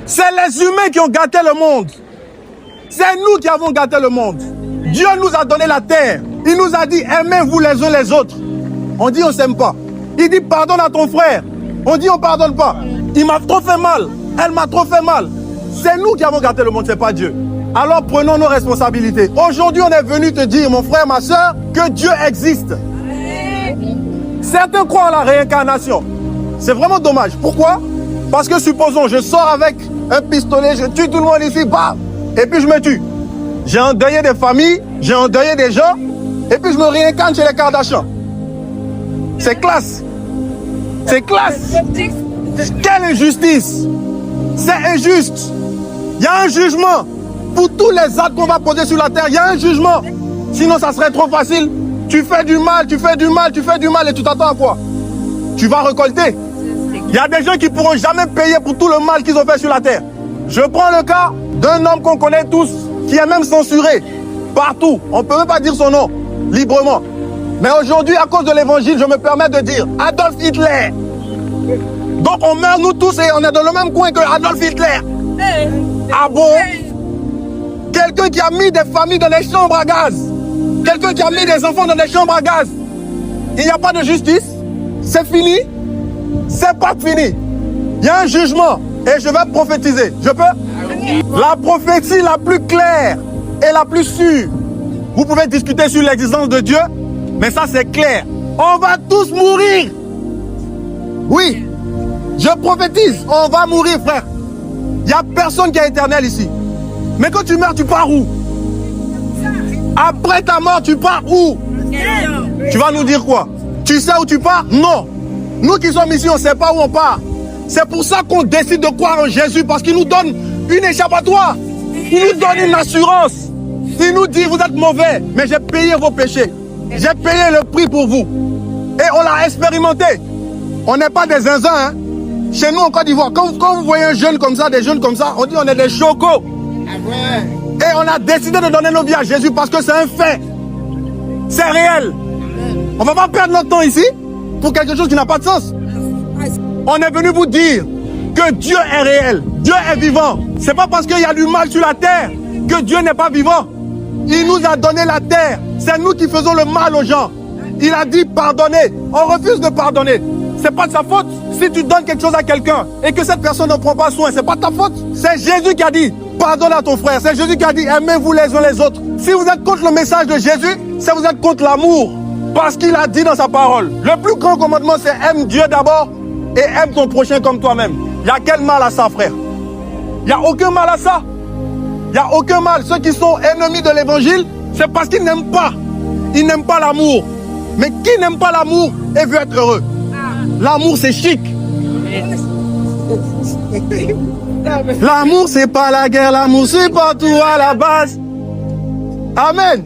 C'est les humains qui ont gâté le monde. C'est nous qui avons gâté le monde. Dieu nous a donné la terre. Il nous a dit, aimez-vous les uns les autres. On dit, on ne s'aime pas. Il dit, pardonne à ton frère. On dit, on ne pardonne pas. Il m'a trop fait mal. Elle m'a trop fait mal. C'est nous qui avons gâté le monde, ce n'est pas Dieu. Alors prenons nos responsabilités. Aujourd'hui, on est venu te dire, mon frère, ma soeur, que Dieu existe. Certains croient à la réincarnation. C'est vraiment dommage. Pourquoi? Parce que supposons, je sors avec un pistolet, je tue tout le monde ici, bam, et puis je me tue. J'ai endeuillé des familles, j'ai endeuillé des gens, et puis je me réincarne chez les Kardashians. C'est classe. C'est classe. Quelle injustice. C'est injuste. Il y a un jugement. Pour tous les actes qu'on va poser sur la terre, il y a un jugement. Sinon, ça serait trop facile. Tu fais du mal, tu fais du mal, tu fais du mal, et tu t'attends à quoi? Tu vas récolter. Il y a des gens qui ne pourront jamais payer pour tout le mal qu'ils ont fait sur la terre. Je prends le cas d'un homme qu'on connaît tous, qui est même censuré partout. On ne peut même pas dire son nom librement. Mais aujourd'hui, à cause de l'évangile, je me permets de dire Adolf Hitler. Donc on meurt nous tous et on est dans le même coin que Adolf Hitler. Ah bon? Quelqu'un qui a mis des familles dans des chambres à gaz. Quelqu'un qui a mis des enfants dans des chambres à gaz. Il n'y a pas de justice. C'est fini. C'est pas fini. Il y a un jugement et je vais prophétiser. Je peux? La prophétie la plus claire et la plus sûre. Vous pouvez discuter sur l'existence de Dieu, mais ça c'est clair. On va tous mourir. Oui, je prophétise, on va mourir, frère. Il n'y a personne qui est éternel ici. Mais quand tu meurs, tu pars où? Après ta mort, tu pars où? Tu vas nous dire quoi? Tu sais où tu pars? Non. Nous qui sommes ici, on ne sait pas où on part. C'est pour ça qu'on décide de croire en Jésus, parce qu'il nous donne une échappatoire. Il nous donne une assurance. Il nous dit, vous êtes mauvais, mais j'ai payé vos péchés. J'ai payé le prix pour vous. Et on l'a expérimenté. On n'est pas des zinzins. Hein. Chez nous en Côte d'Ivoire, quand vous voyez un jeune comme ça, des jeunes comme ça, on dit on est des chocos. Et on a décidé de donner nos vies à Jésus parce que c'est un fait. C'est réel. On ne va pas perdre notre temps ici pour quelque chose qui n'a pas de sens. On est venu vous dire que Dieu est réel. Dieu est vivant. Ce n'est pas parce qu'il y a du mal sur la terre que Dieu n'est pas vivant. Il nous a donné la terre. C'est nous qui faisons le mal aux gens. Il a dit pardonnez. On refuse de pardonner. Ce n'est pas de sa faute. Si tu donnes quelque chose à quelqu'un et que cette personne ne prend pas soin, ce n'est pas de ta faute. C'est Jésus qui a dit pardonne à ton frère. C'est Jésus qui a dit aimez-vous les uns les autres. Si vous êtes contre le message de Jésus, c'est vous êtes contre l'amour. Parce qu'il a dit dans sa parole. Le plus grand commandement, c'est aime Dieu d'abord et aime ton prochain comme toi-même. Il y a quel mal à ça, frère? Il n'y a aucun mal à ça. Il n'y a aucun mal. Ceux qui sont ennemis de l'évangile, c'est parce qu'ils n'aiment pas. Ils n'aiment pas l'amour. Mais qui n'aime pas l'amour et veut être heureux? L'amour, c'est chic. L'amour, c'est pas la guerre. L'amour, c'est pas tout à la base. Amen.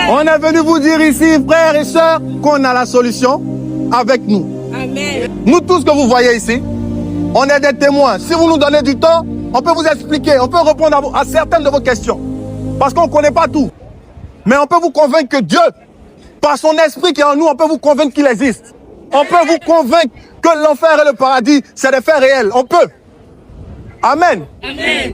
On est venu vous dire ici, frères et sœurs, qu'on a la solution avec nous. Amen. Nous tous que vous voyez ici, on est des témoins. Si vous nous donnez du temps, on peut vous expliquer, on peut répondre à certaines de vos questions. Parce qu'on ne connaît pas tout. Mais on peut vous convaincre que Dieu, par son esprit qui est en nous, on peut vous convaincre qu'il existe. On peut vous convaincre que l'enfer et le paradis, c'est des faits réels. On peut. Amen. Amen.